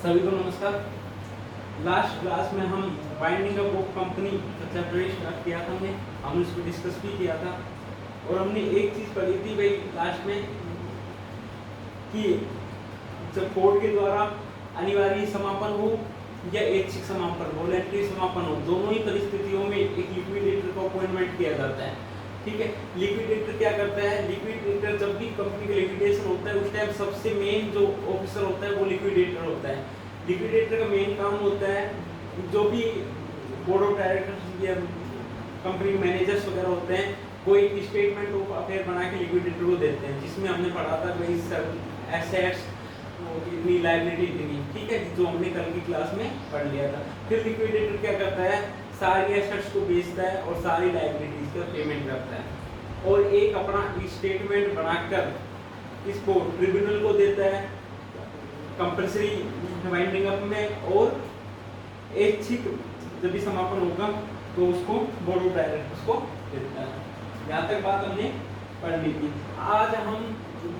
सभी को नमस्कार। लास्ट क्लास में हम बाइंडिंग ऑफ बुक कंपनी का चैप्टर स्टार्ट किया था। हमने इस पर डिस्कस भी किया था और हमने एक चीज़ पढ़ी थी भाई लास्ट में कि जब कोर्ट के द्वारा अनिवार्य समापन हो या ऐच्छिक समापन वॉलंटरी समापन हो, दोनों ही परिस्थितियों में एक लिक्विडेटर को अपॉइंटमेंट किया जाता है। ठीक है, लिक्विडेटर क्या करता है? लिक्विडेटर जब भी कंपनी का लिक्विडेशन होता है उस टाइम सबसे मेन जो ऑफिसर होता है वो लिक्विडेटर होता है। लिक्विडेटर का मेन काम होता है जो भी बोर्ड ऑफ डायरेक्टर्स या कंपनी मैनेजर्स वगैरह होते हैं वो एक स्टेटमेंट ऑफ अफेयर बना के लिक्विडेटर को देते हैं, जिसमें हमने पढ़ा था भाई सब एसेट्स इतनी लायबिलिटी इतनी। ठीक है, जो हमने कल की क्लास में पढ़ लिया था। फिर लिक्विडेटर क्या करता है? सारी एसेट्स को बेचता है और सारी लायबिलिटीज का पेमेंट करता है और एक अपना स्टेटमेंट बनाकर इसको ट्रिब्यूनल को देता है कंपल्सरी वाइंडिंग अप में, और ऐच्छिक जब भी समापन होगा तो उसको बोर्ड ऑफ डायरेक्टर्स को देता है। यहाँ तक बात हमने पढ़ ली थी। आज हम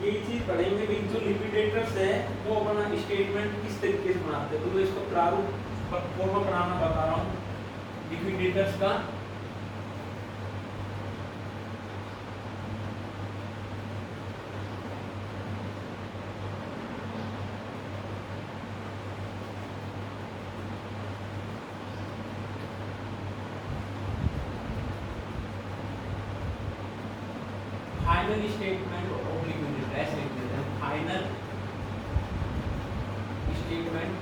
ये चीज पढ़ेंगे कि जो लिक्विडेटर्स है वो अपना स्टेटमेंट किस तरीके से बनाते हैं। तो मैं इसको प्रारूप फॉर्म बनाना बता रहा हूँ लिक्विडेटर्स का। फाइनल स्टेटमेंट ऑफ लिक्विडेटर ऐसे लिख देते हैं, final statement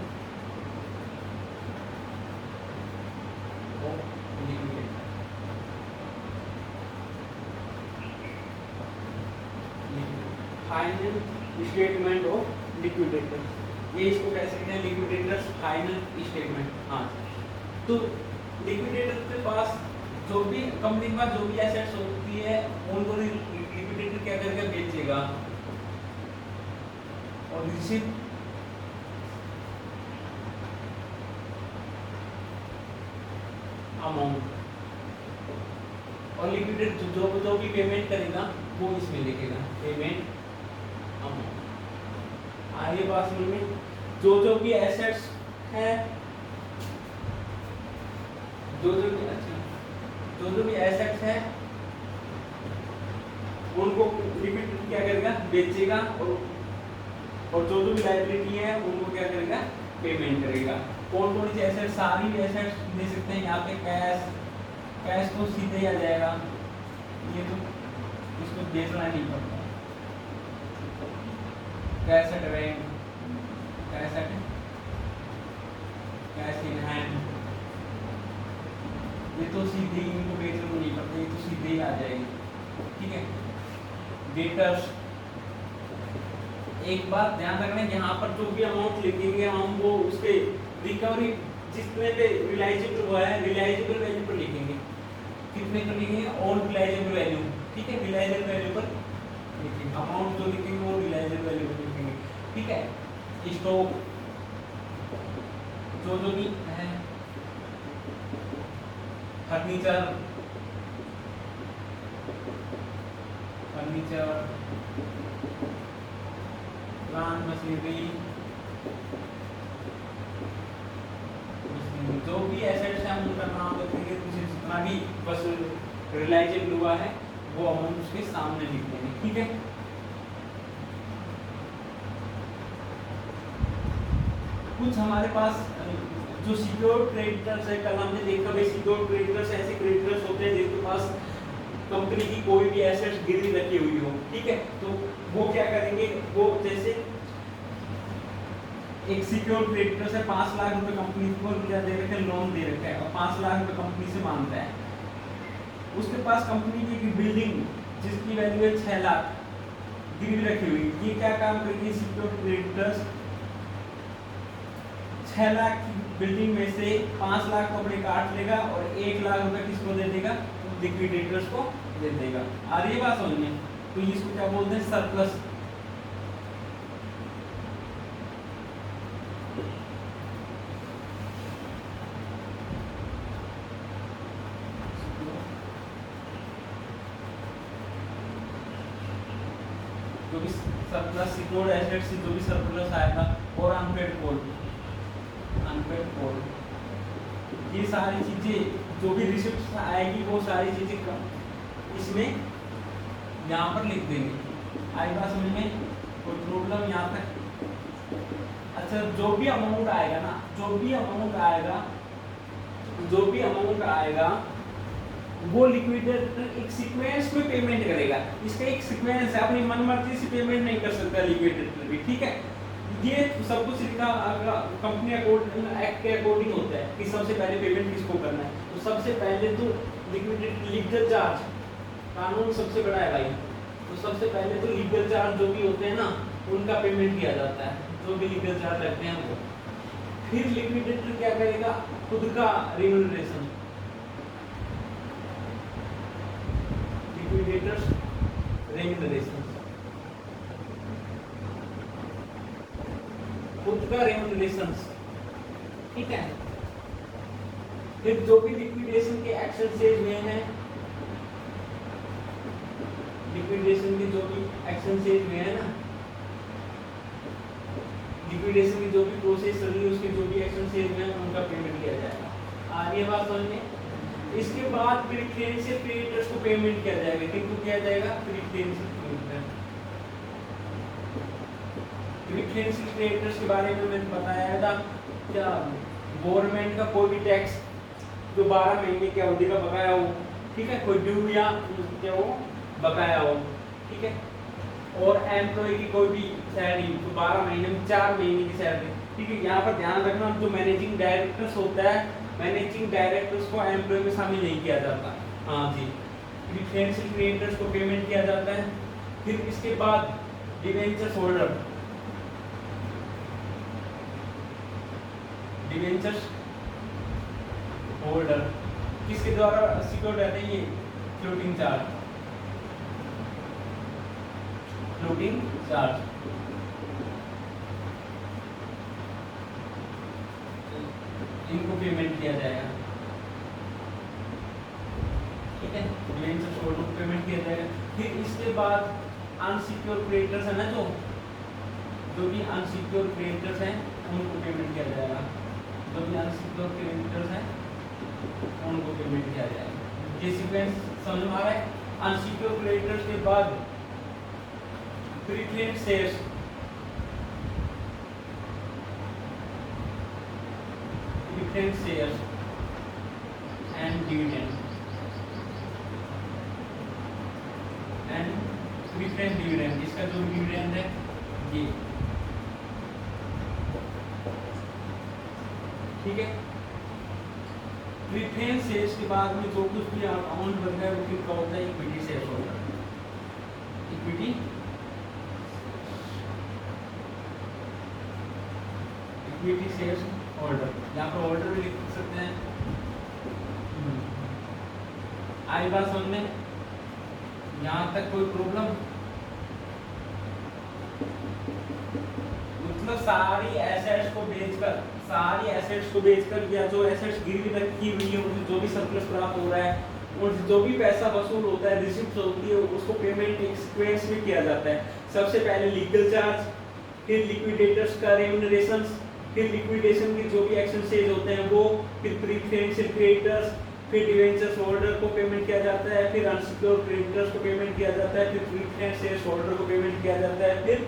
of liquidator. Final statement of liquidator, ये इसको कैसे कहते हैं? Liquidators final statement. हाँ, तो लिक्विडेटर के पास जो भी कंपनी के पास जो भी एसेट्स होती है उनको लिक्विडेटर क्या करके बेचेगा और रिसीव अमाउंट, और लिक्विडेटर जो भी पेमेंट करेगा वो इसमें लिखेगा पेमेंट अमाउंट। आगे बात समझ में, जो भी एसेट्स है जो भी एसेट्स है उनको लिक्विडेटर क्या करेगा? बेचेगा, और जो भी लायबिलिटी है उनको क्या करेगा? पेमेंट करेगा। कौन कौन सी एसेट? सारी एसेट्स दे सकते हैं। यहाँ पे कैश तो सीधे ही आ जाएगा, ये तो इसको बेचना नहीं पड़ता। Cash at bank, cash in hand, ये तो सीधे ही इनको बेचना नहीं पड़ता, ये तो सीधे ही आ जाएगी। ठीक है, डेटर्स। एक बात ध्यान रखना, यहाँ पर जो भी अमाउंट लिखेंगे हम वो उसके रिकवरी जितने पे रिलाइजेबल हुआ है रिलाइजेबल वैल्यू पर लिखेंगे। कितने पर लिखेंगे? On realisable value. ठीक है, रिलाइजेबल वैल्यू पर लिखेंगे। अमाउंट जो लिखेंगे वो रिलाइजेबल वैल्यू पर लिखेंगे। ठीक है, स्टॉक जो भी है, फर्नीचर प्लांट मशीनरी, जो भी एसेट्स हैं उनका नाम लिखेंगे। जितना भी बस रिलाइजेबल हुआ है वो अमाउंट उसके सामने लिख देंगे। ठीक है, कुछ हमारे पास जो सिक्योर क्रेडिटर्स है, कल हमने देखा भाई सिक्योर क्रेडिटर्स ऐसे क्रेडिटर्स होते हैं जिनके पास कंपनी की कोई भी एसेट्स गिरवी रखी हुई हो। ठीक है, तो वो क्या करेंगे? वो जैसे एक सिक्योर क्रेडिटर से 5 लाख रुपए कंपनी को क्या दे रखे हैं? लोन दे रखा है, और 5 लाख रुपए कंपनी से मांगता है। उसके पास कंपनी की बिल्डिंग जिसकी वैल्यू है 6 लाख गिरवी रखी हुई। ये क्या काम करेगी? सिक्योर क्रेडिटर्स 6 लाख की बिल्डिंग में से 5 लाख को अपने काट लेगा और 1 लाख रुपए किसको दे देगा? लिक्विडेटर्स को दे देगा। आ रही है बात समझ में? तो इसको क्या बोलते हैं? सरप्लस। जो भी सरप्लस सिक्योर्ड एसेट से जो भी सरप्लस आएगा और अनपेड कॉल अनपेड कोड, ये सारी चीजें जो भी रिसिप्ट आएगी वो सारी चीजें इसमें यहाँ पर लिख देंगे। आई बात समझ में? कोई प्रॉब्लम यहाँ तक? अच्छा, जो भी अमाउंट आएगा ना, जो भी अमाउंट आएगा वो लिक्विडेटर एक सीक्वेंस में पेमेंट करेगा। इसका एक सीक्वेंस है, अपनी मनमर्जी से पेमेंट नहीं कर सकता लिक्विडेटर भी, ठीक है। ये सब कुछ लिखा कंपनी एक्ट के अकॉर्डिंग होता है कि सबसे पहले पेमेंट किसको करना है। तो सबसे पहले तो लिक्विडेटर लीगल चार्ज, कानून सबसे बड़ा है भाई, तो सबसे पहले तो लीगल चार्ज जो भी होते हैं ना उनका पेमेंट किया जाता है, जो भी लीगल चार्ज लगते हैं वो। फिर लिक्विडेटर क्या करेगा, खुद का रिम्यूनरेशन, लिक्विडेटर्स रेम्यूनरेशन, खुद का रेम्यूनरेशन, ठीक है। फिर जो भी लिक्विडेशन के एक्शन से हुए हैं, लिक्विडेशन के जो भी एक्शन से हुए हैं ना, लिक्विडेशन की जो भी प्रोसेस चल रही है उसके जो भी एक्शन से हुए हैं उनका पेमेंट किया जाएगा। आगे बात समझ में? इसके बाद प्रीफरेंशियल क्रेडिटर्स को पेमेंट किया जाएगा। किनको किया जाएगा? प्रीफरेंशियल क्रेडिटर्स। प्रीफरेंशियल क्रेडिटर्स के बारे में मैंने बताया था, क्या गवर्नमेंट का कोई भी टैक्स जो 12 महीने की अवधि का बकाया हो, ठीक है, कोई ड्यू या क्या हो बकाया हो, ठीक है, और एम्प्लॉय की कोई भी सैलरी तो 12 महीने में 4 महीने की सैलरी, ठीक है। यहाँ पर ध्यान रखना, जो मैनेजिंग डायरेक्टर्स होता है, मैनेजिंग डायरेक्टर्स को एम्प्लॉय में शामिल नहीं किया जाता। हाँ जी, प्रीफरेंशियल क्रेडिटर्स को पेमेंट किया जाता है। फिर इसके बाद डिवेंचर्स होल्डर, डिवेंचर्स होल्डर किसके द्वारा सिक्योर्ड रहते हैं? ये फ्लोटिंग चार्ज, फ्लोटिंग चार्ज, इनको पेमेंट किया जाएगा, ठीक है, डिवेंचर्स होल्डर को पेमेंट किया जाएगा। फिर इसके बाद अनसिक्योर क्रेडिटर्स है ना, जो भी अनसिक्योर क्रेडिटर्स हैं उनको पेमेंट किया जाएगा, जो भी अनसिक्योर क्रेडिटर्स हैं उनको पेमेंट किया जाएगा। ये सीक्वेंस समझ में आ रहा है? अनसिक्योर क्रेडिटर्स के बाद preference shares, preference shares and dividend, and preference dividend, इसका जो डिविडेंड है ये, ठीक है। प्रीफरेंस शेयर्स के बाद में जो कुछ भी अमाउंट बन गया वो किसका होता है? Equity share holder, equity shares holder, यहाँ पर होल्डर भी लिख सकते हैं। आई बात समझ में? यहाँ तक कोई प्रॉब्लम? मतलब सारी एसेट्स को बेचकर या जो एसेट्स गिरवी रखी हुई है उनसे जो भी सरप्लस प्राप्त हो रहा है और जो भी पैसा वसूल होता है, रिसिप्ट होती है, उसको पेमेंट एक सीक्वेंस में किया जाता है। सबसे पहले लीगल चार्ज, फिर लिक्विडेटर्स का रेम्यूनरेशन, फिर लिक्विडेशन के जो भी एक्शन सेज होते हैं वो, फिर प्रीफरेंशियल क्रेडिटर्स, फिर डिवेंचर्स होल्डर को पेमेंट किया जाता है, फिर अनसिक्योर क्रेडिटर्स को पेमेंट किया जाता है, फिर प्रीफरेंस शेयर्स होल्डर को पेमेंट किया जाता है, फिर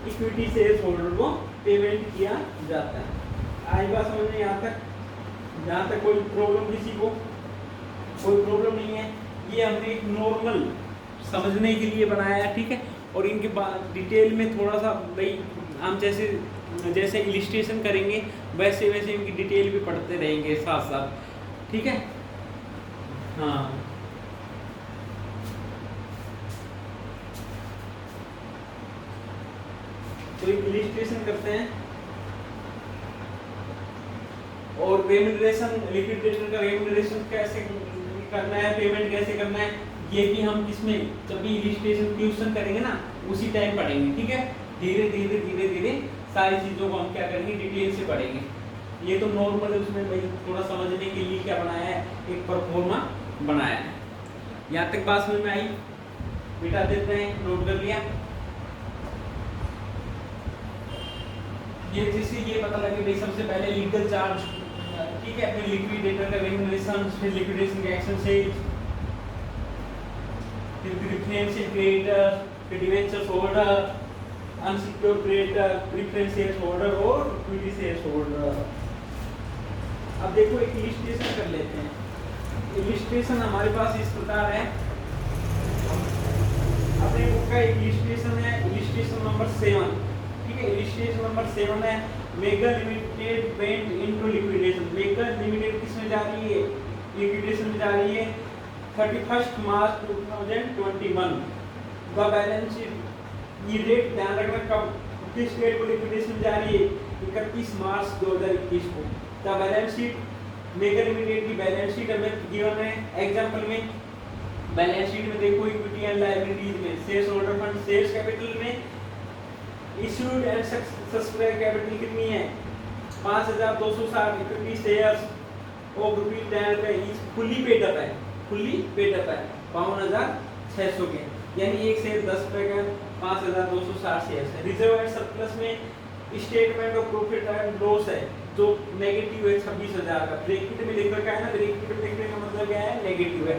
इक्विटी शेयर्स होल्डर को पेमेंट किया जाता है। आई बात समझ में? यहाँ तक कोई प्रॉब्लम? किसी को कोई प्रॉब्लम नहीं है? ये हमने एक नॉर्मल समझने के लिए बनाया है, ठीक है। और इनके बाद डिटेल में थोड़ा सा भाई हम जैसे इलिस्ट्रेशन करेंगे वैसे इनकी डिटेल भी पढ़ते रहेंगे साथ साथ, ठीक है। हाँ, तो इलिस्ट्रेशन करते हैं। और रेम्यूनरेशन, लिक्विडेटर का रेम्यूनरेशन कैसे करना है, पेमेंट कैसे करना है, ये भी हम किसमें जब भी इलिस्ट्रेशन क्वेश्चन करेंगे ना उसी टाइम पढ़ेंगे, ठीक है। धीरे धीरे सारी चीजों को हम क्या करेंगे, डिटेल से पढ़ेंगे। ये तो नॉर्मल है, उसमें भाई थोड़ा समझने के लिए क्या बनाया है, एक परफॉर्मा बनाया है। यहाँ तक बात समझ में आई? मिटा देते हैं, नोट कर लिया। ये जिससे ये पता लगे भाई सबसे पहले लीगल चार्ज, ठीक है, फिर लिक्विडेटर का रेम्यूनरेशन, फिर लिक्विडेशन के एक्शन से, फिर प्रेफरेंशियल क्रेडिटर, फिर debentures holder, unsecured creditor, preference shares holder और इक्विटी शेयर्स होल्डर। अब देखो एक इलस्ट्रेशन कर लेते हैं। इलस्ट्रेशन हमारे पास इस प्रकार है, अपने बुक का इलस्ट्रेशन है, इलस्ट्रेशन नंबर 7, ठीक है। इलस्ट्रेशन नंबर 7 है, mega limited went into liquidation. Mega limited किस में जा रही है? लिक्विडेशन में जा रही है 31 मार्च 2021। द बैलेंस शीट, ये डेट ध्यान रखना, कब किस डेट को लिक्विडेशन जा रही है? 31 मार्च 2021 को। The balance sheet, mega limited की बैलेंस शीट हमें गिवन है। एग्जांपल में बैलेंस शीट में देखो, इक्विटी एंड लायबिलिटीज में shares holder fund, shares capital में इश्यूड एंड सब्सक्राइब कैपिटल कितनी है? 5260 equity shares of ₹10 each, fully paid up है, फुल्ली पेड अप है 52,600 के, यानी एक शेयर 10 रुपए का, 5260 शेयर्स है। रिजर्व एंड सरप्लस में statement of profit and loss है जो नेगेटिव है 26,000 का। ब्रैकेट में लिख रखा है ना, ब्रैकेट में लिखने का मतलब क्या है? नेगेटिव है,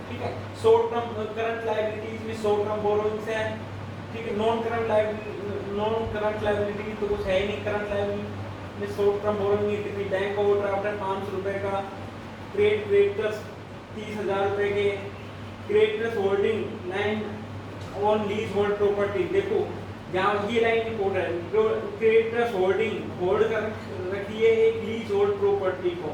ठीक है। शॉर्ट टर्म करंट लायबिलिटीज में शॉर्ट टर्म बोरोइंग्स है, ठीक है। नॉन करंट लायबिलिटी तो कुछ है ही नहीं। करंट लायबिलिटी में शॉर्ट टर्म बोरोइंग कितनी? बैंक ओवरड्राफ्ट है 500 रुपए का, ट्रेड क्रेडिटर्स 30,000 रुपए के, creditors holding line on lease hold property. देखो जहाँ ये लाइन इंपॉर्टेंट है, जो क्रेडिटर्स होल्डिंग होल्ड कर रखी है एक लीज होल्ड प्रॉपर्टी को,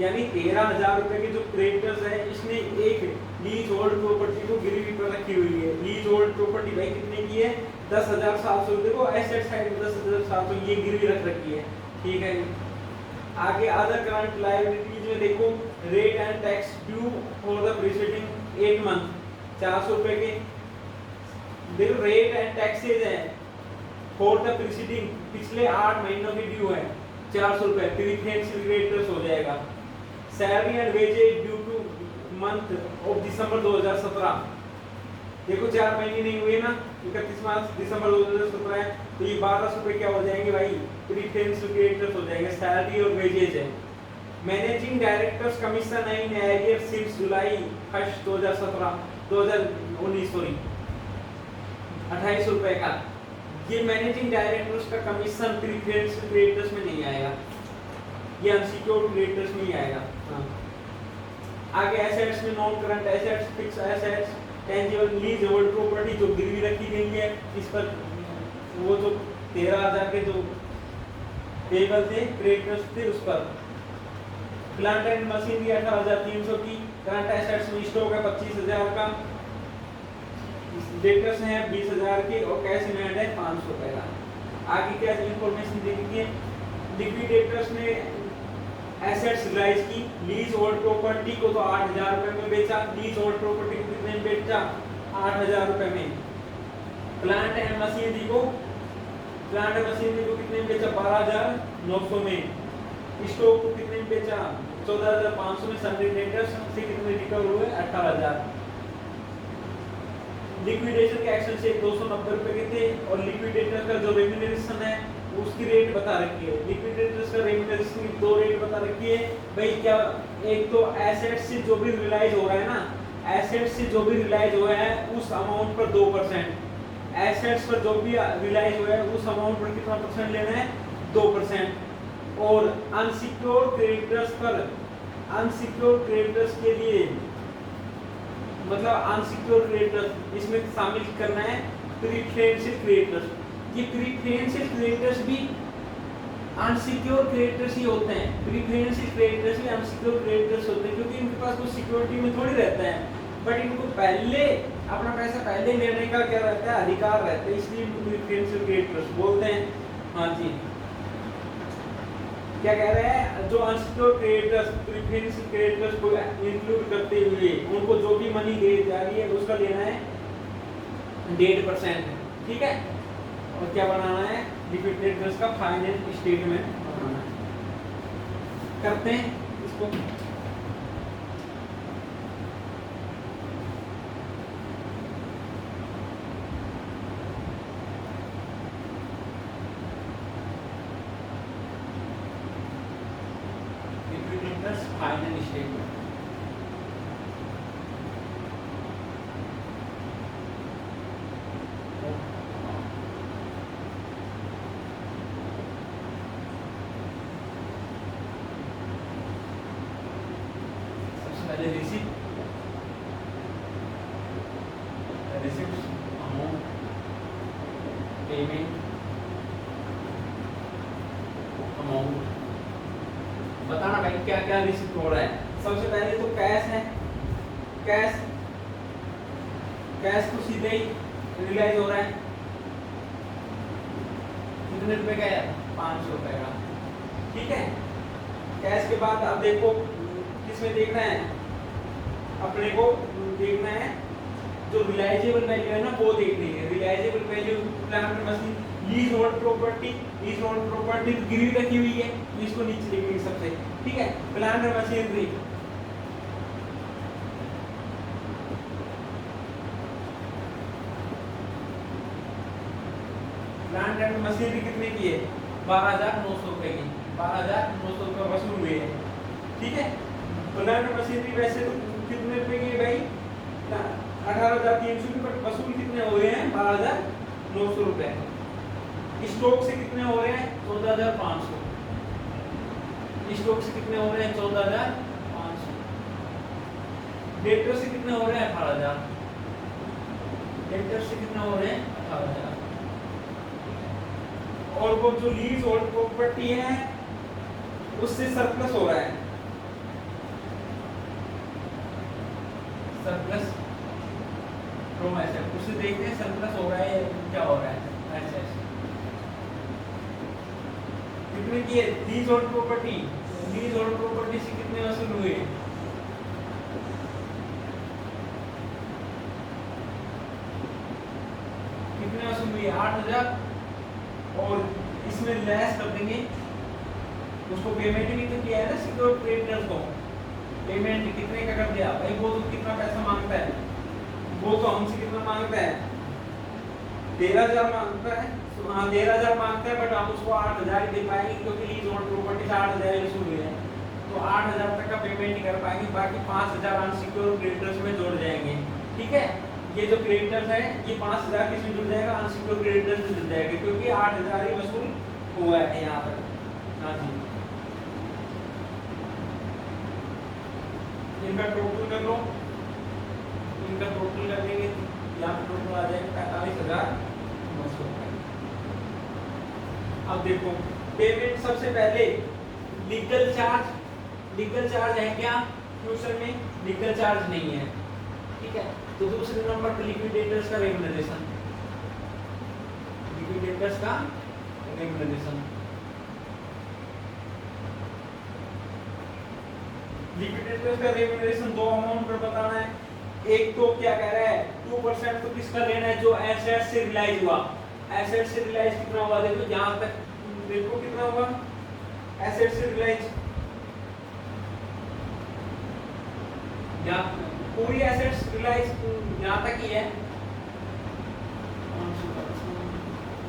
यानी 13,000 रुपए के जो क्रेडिटर्स है, इसने एक लीज होल्ड प्रॉपर्टी को गिरवी पर रखी हुई है। लीज होल्ड प्रॉपर्टी भाई कितने की है? 10,700। देखो एसेट साइड में 10,700 ये गिरवी रख रखी है, ठीक है। आगे अदर करंट लायबिलिटीज में देखो, rate and tax due for the preceding 8 month 400 रुपए के। देखो रेट एंड टैक्सेज है फॉर द प्रीसीडिंग, पिछले 8 महीनों के ड्यू है 400 रुपए, प्रीफरेंशियल क्रेडिटर्स हो जाएगा। Salary and wages due to month of December 2017, देखो 4 महीने नहीं हुए ना, 31 मार्च दिसंबर 2017 है, तो ये 1200 रुपए क्या हो जाएंगे भाई? प्रीफरेंशियल क्रेडिटर्स हो जाएंगे, सैलरी और वेजेज है। Managing directors commission in arrear since July 1 2019 sorry 2800 रुपए का। ये मैनेजिंग डायरेक्टर्स का कमीशन प्रीफरेंशियल क्रेडिटर्स में नहीं आएगा, ये अनसिक्योर्ड क्रेडिटर्स में ही आएगा। हाँ। आगे एसेट्स में non current assets, fix assets, tangible lease hold property जो गिरवी रखी गई है, इस पर वो जो 13,000 के जो पेबल थे क्रेडिटर्स थे उस पर। प्लांट एंड मशीनरी 18,300 की, करंट एसेट्स में स्टॉक है 25,000 का, डेटर्स हैं 20,000 के और कैश इन हैंड है 500 रुपए का। आगे क्या इंफॉर्मेशन देखिए, लिक्विडेटर्स ने एसेट्स रिलाइज की, लीज होल्ड प्रॉपर्टी को तो 8,000 रुपए में बेचा, लीज होल्ड प्रॉपर्टी को कितने में बेचा? 8,000 रुपए में। प्लांट एंड मशीनरी को कितने में बेचा? 12,900 में। स्टॉक को कितने में बेचा? 14,500 में। सन्डे डेटर्स से कितने रिकवर हुए? 18,000। लिक्विडेशन के एक्शन से 290 रुपए के थे और लिक्विडेटर का जो रेम्यूनरेशन है उसकी रेट बता रखी है। लिक्विडेटर्स का रेम्यूनरेशन की 2 रेट बता रखी है भाई। क्या? एक तो एसेट से जो भी रियलाइज हो रहा है ना, एसेट से जो भी रियलाइज हुआ है उस अमाउंट पर 2%, एसेट्स पर जो भी रियलाइज हुआ है उस अमाउंट पर कितना परसेंट लेना है? 2%। और अनसिक्योर्ड क्रेडिटर्स पर, अनसिक्योर्ड क्रेडिटर्स के लिए मतलब अनसिक्योर्ड क्रेडिटर्स इसमें शामिल करना है प्रीफरेंशियल क्रेडिटर्स। ये प्रीफरेंशियल क्रेडिटर्स भी अनसिक्योर्ड क्रेडिटर्स ही होते हैं, प्रीफरेंशियल क्रेडिटर्स भी अनसिक्योर्ड क्रेडिटर्स होते हैं, क्योंकि इनके पास कुछ सिक्योरिटी में थोड़ी रहता है, बट इनको पहले अपना पैसा पहले लेने का क्या रहता है? अधिकार रहता है, इसलिए इनको प्रीफरेंशियल क्रेडिटर्स बोलते हैं। हाँ जी, क्या कह रहे हैं? जो अनसिक्योर्ड क्रेडिटर्स प्रीफरेंशियल क्रेडिटर्स को इंक्लूड करते हुए उनको जो भी मनी दे जा रही है उसका लेना है 1.5%, ठीक है। और क्या बनाना है? लिक्विडेटर्स का फाइनेंस स्टेटमेंट बनाना है। करते हैं इसको। पेमेंट अमाउंट, बताना भाई क्या क्या रिसीव हो रहा है। सबसे पहले तो कैश है, कैश कैश तो सीधे ही रियलाइज हो रहा है, कितने रुपए का है, 500 रुपए का, ठीक है। कैश के बाद अब देखो किसमें देखना है, अपने को देखना है जो रिलायजेबल वैल्यू है ना वो देखनी है। Realisable value plant machine, leasehold property, leasehold property तो गिरवी रखी हुई है, इसको नीचे लिखेंगे सबसे, ठीक है। Plant machinery, plant and machinery कितने की है, 12,900 रुपए की, 12,900 रुपए वसूल हुए हैं, ठीक है। प्लांट मशीनरी वैसे तो कितने रुपए की है भाई, 18,300 की, बट वसूल कितने हो रहे हैं, 12,900 रुपए। स्टॉक से कितने हो रहे हैं, 14,500, स्टॉक से कितने हो रहे हैं, 14,500। डेटर से कितने हो रहे हैं, 18,000, डेटर से कितने हो रहे हैं, 18,000। और वो जो लीज होल्ड प्रॉपर्टी है उससे सरप्लस हो रहा है, सरप्लस फ्रॉम एसेट, उससे देखते हैं सरप्लस हो रहा है क्या हो रहा है, एसेट कितने की है, lease hold property, leasehold property से कितने वसूल हुए, कितने वसूल हुए, 8,000। और इसमें लेस कर देंगे, उसको पेमेंट भी तो किया है ना सिक्योर क्रेडिटर्स को, पेमेंट कितने का कर दिया भाई, वो तो कितना पैसा मांगता है, वो तो हमसे कितना मांगता है, 13,000 मांगता है, हाँ 13,000 मांगता है, बट हम उसको 8,000 ही दे पाएंगे क्योंकि लीज होल्ड प्रॉपर्टी से 8,000 वसूल हुए हैं, तो 8,000 तक का पेमेंट ही कर पाएंगे, बाकी 5,000 अनसिक्योर क्रेडिटर्स में जोड़ जाएंगे, ठीक है। ये जो क्रेडिटर्स है ये 5,000 किसमें जुड़ जाएगा, अनसिक्योर क्रेडिटर्स में जुड़ जाएगा, क्योंकि 8,000 ही वसूल हुआ है यहाँ पर, हाँ जी। इनका टोटल कर लो, इनका टोटल कर देंगे, यहाँ पर टोटल आ जाएगा 45,900। अब देखो पेमेंट, सबसे पहले लीगल चार्ज, लीगल चार्ज है क्या, क्वेश्चन में लीगल चार्ज नहीं है, ठीक है। तो दूसरे नंबर पर लिक्विडेटर्स का रेम्युनरेशन, लिक्विडेटर्स का रेम्युनरेशन, लिक्विडेटर्स का रेम्युनरेशन दो अमाउंट पर बताना है। एक तो क्या कह रहा है, 2% तो किसका लेना है, जो एसेट से रिलाइज हुआ, एसेट से रिलाइज कितना हुआ, देखो यहाँ तक देखो कितना हुआ, एसेट से रिलाइज, यहाँ पूरी एसेट्स रिलाइज यहाँ तक ही है,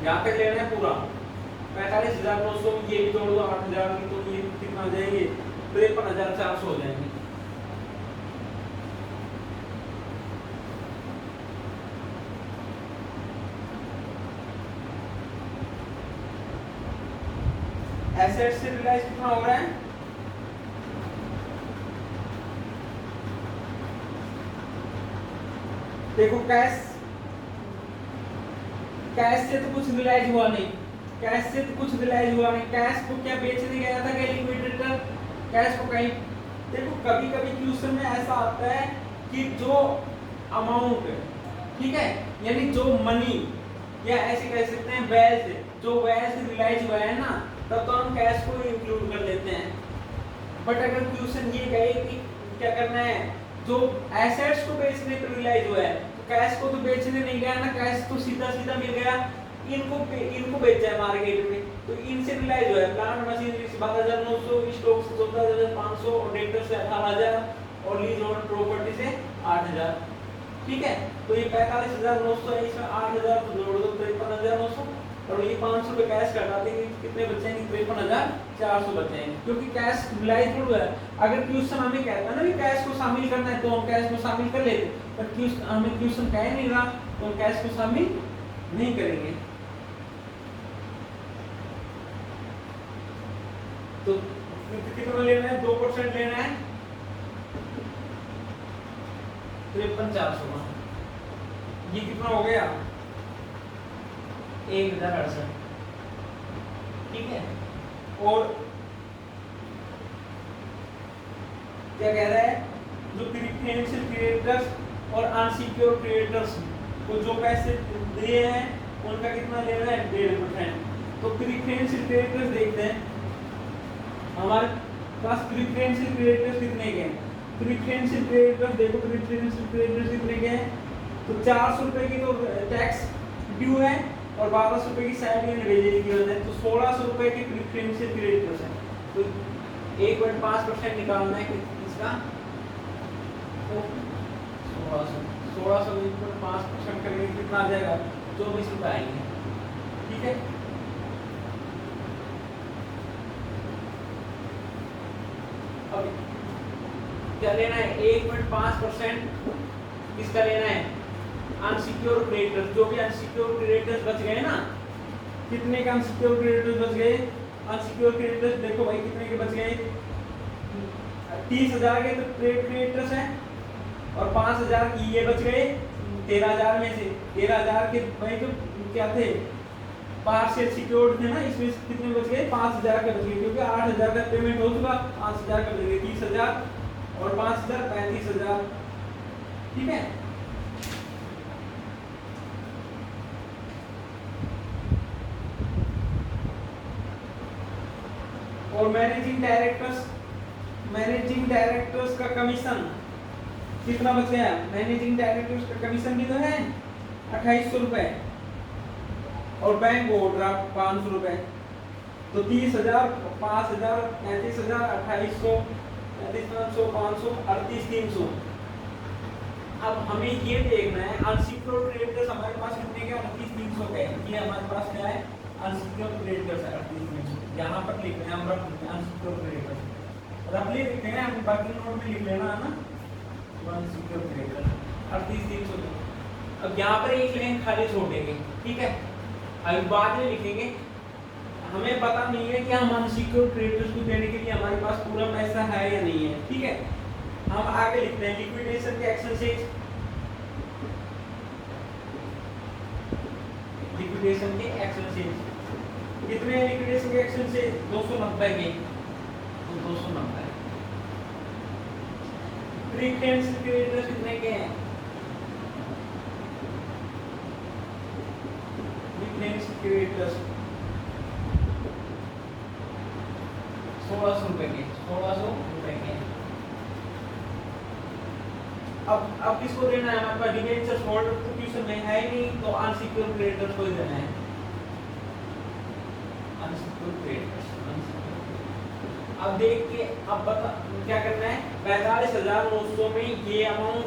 यहाँ तक लेना है पूरा, 45,900, ये भी जोड़ दो 8,000 की, तो ये कितना हो जाएंगे, 53,400 हो जाएंगे। एसेट से रिलाइज कितना हो रहा है, देखो कैश, कैश से तो कुछ रिलाइज हुआ नहीं, कैश से तो कुछ रिलाइज हुआ नहीं, कैश को क्या बेचने गया था क्या लिक्विडेटर, कैश को कहीं, देखो कभी कभी क्वेश्चन में ऐसा आता है कि जो अमाउंट, ठीक है, यानी जो मनी, या ऐसे कह सकते हैं वेल्थ, जो वेल्थ रिलाइज हुआ है ना, तब तो हम कैश को इंक्लूड कर लेते हैं। बट अगर क्वेश्चन ये कहे कि क्या करना है, जो एसेट्स को बेचने पर रिलाइज हुआ है, तो कैश को तो बेचने नहीं गया ना, कैश तो सीधा सीधा मिल गया, इनको बेचा है मार्केट में, तो इनसे रिलाइज हुआ है। प्लांट मशीनरी से 12,900, स्टॉक से 14,500, और डेटर से 18,000, और लीज होल्ड प्रॉपर्टी से 8,000, ठीक है। तो ये 45,900 है, इसमें 8,000 तो जोड़ दो 53,900, और ये 500 रुपए कैश कटा देंगे, कितने बचेंगे, 53,400 बचेंगे, क्योंकि कैश रिलाइज हुआ है। अगर क्वेश्चन हमें कहता ना कि कैश को शामिल करना है, तो हम कैश को शामिल कर लेते, पर हमें क्वेश्चन कह नहीं रहा, तो हम कैश को शामिल नहीं करेंगे। तो कितना लेना है, 2% लेना है, 53,400 का, ये कितना हो गया, 1068, ठीक है। और क्या कह रहा है, जो प्रीफरेंशियल क्रेडिटर्स और अनसिक्योर क्रेडिटर्स को जो पैसे दिए हैं उनका कितना ले रहा है, 1.5%। तो प्रीफरेंशियल क्रेडिटर्स देखते हैं, हमारे पास प्रीफरेंशियल क्रेडिटर्स कितने के हैं। प्रीफरेंशियल क्रेडिटर्स देखो, प्रीफरेंशियल क्रेडिटर्स कितने के हैं, तो 400 रुपए की तो टैक्स ड्यू है और 1200 रुपए की सैलरी ने भेजे की है, तो 1600 रुपए के प्रीफरेंशियल क्रेडिटर्स हैं। तो 1.5% निकालना है इसका, तो 1600 में 5% करेंगे कितना आ जाएगा, 24 रुपए आएंगे, ठीक है। अब क्या लेना है, 1.5% किसका लेना है, अनसिक्योर क्रेडिटर्स। जो भी अनसिक्योर क्रेडिटर्स बच गए ना, कितने का अनसिक्योर क्रेडिटर्स बच गए, अनसिक्योर क्रेडिटर्स देखो भाई कितने के बच गए, 30,000 के तो ट्रेड क्रेडिटर्स हैं और 5,000 की ये बच गए 13,000 में से। 13,000 के भाई तो क्या थे, पार्शियल सिक्योर्ड थे ना, इसमें कितने बच गए, 5,000 के बच गए, क्योंकि 8,000 का पेमेंट हो चुका, 5,000 का बच गए, 30,000 और 5,000 35,000, ठीक है। और मैनेजिंग डायरेक्टर्स का कमीशन कितना बच गया, मैनेजिंग डायरेक्टर्स का कमीशन भी तो है 2800 रुपए और बैंक ओवरड्राफ्ट 500 रुपए, तो 30,000 5,000 35,000 2800 35,500 500 38,300। अब हमें ये देखना है अनसिक्योर्ड क्रेडिटर्स हमारे पास कितने के, 38,300 के, ये हमारे पास क्या है, अनसिक्योर्ड क्रेडिटर्स है 38,300। यहाँ पर लिख रहे हैं हम अनसिक्योर्ड क्रेडिटर्स, रफली लिख रहे हैं, हम बाकी नोट में लिख लेना है ना, अनसिक्योर्ड क्रेडिटर्स 38,300। अब यहाँ पर एक लाइन खाली छोड़ेंगे, ठीक है। अभी बाद में लिखेंगे, हमें पता नहीं है कि हम अनसिक्योर्ड क्रेडिटर्स को देने के लिए हमारे पास पूरा पैसा है या नहीं है, ठीक है। हम आगे लिखते हैं लिक्विडेशन के एक्सपेंसेस, लिक्विडेशन के एक्सपेंसेस कितने हैं, लिक्विडेशन के एक्सपेंसेस 290 के, तो 290। प्रीफरेंशियल क्रेडिटर्स कितने के हैं, प्रीफरेंशियल क्रेडिटर्स 1600 रुपए के, 1600 रुपए के। अब किसको देना है, हमारे पास डिबेंचर्स होल्डर तो क्वेश्चन में है ही नहीं, तो अनसिक्योर्ड क्रेडिटर्स को ही देना है, अनसिक्योर्ड क्रेडिटर्स। अब देख के अब बता क्या करना है, 45,900 में ये अमाउंट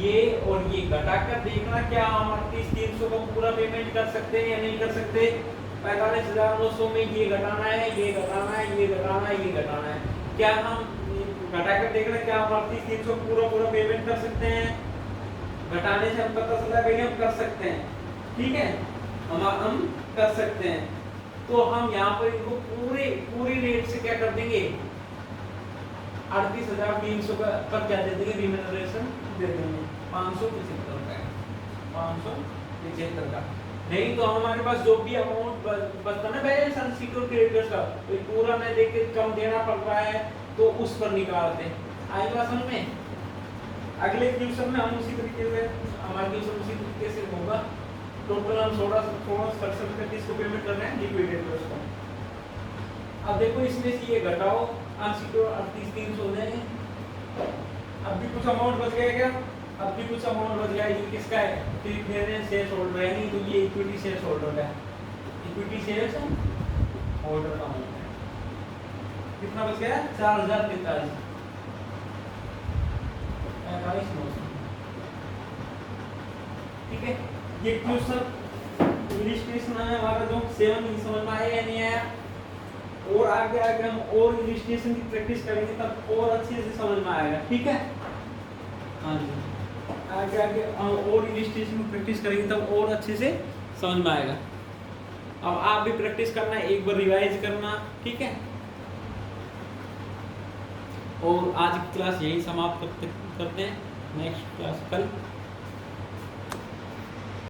ये और ये घटाकर देखना क्या हम 38,300 को पूरा पेमेंट कर सकते हैं या नहीं कर सकते। 45,900 में ये घटाना है, ये घटाना है, ये घटाना है, ये घटाना है, क्या हम घटाकर देखना क्या हम 38,300 पूरा पेमेंट कर सकते हैं। घटाने से हम पता चला भाई हम कर सकते हैं, ठीक है, हम कर सकते हैं। तो हम यहाँ पर इनको पूरी रेट से क्या कर देंगे, 38,300 का पर क्या दे देंगे, रिम्यूनरेशन दे देंगे 575 रुपए, 575 का। नहीं तो हमारे पास जो भी अमाउंट बचता ना बैलेंस अनसिक्योर्ड क्रेडिटर्स का, तो पूरा मैं देख के कम देना पड़ रहा है तो उस पर निकालते हैं। आएगा समझ में। अगले क्वेश्चन में हम उसी तरीके से, हमारा क्वेश्चन उसी तरीके से होगा। टोटल हम 16 को पेमेंट कर रहे हैं लिक्विडेटर्स को। अब देखो इसमें से ये घटाओ, अनसिक्योर्ड 38,300 हो जाएंगे। अब भी कुछ अमाउंट बच गया क्या, अब भी कुछ अमाउंट बच गया, ये किसका है, प्रीफरेंस शेयर होल्डर है, नहीं तो ये इक्विटी शेयर होल्डर है, इक्विटी शेयर होल्डर का अमाउंट है। कितना बच गया, 4,043, 45,900, ठीक है। ये क्वेश्चन इंग्लिश क्वेश्चन है हमारा जो 7 समझ में आया या नहीं आया, और आगे हम और इलस्ट्रेशन की प्रैक्टिस करेंगे तब और अच्छे से समझ में आएगा, ठीक है। हाँ जी, आगे हम और इलस्ट्रेशन की प्रैक्टिस करेंगे तब और अच्छे से समझ में आएगा। अब आप भी प्रैक्टिस करना, एक बार रिवाइज करना, ठीक है। और आज की क्लास यही समाप्त करते हैं, नेक्स्ट क्लास कल।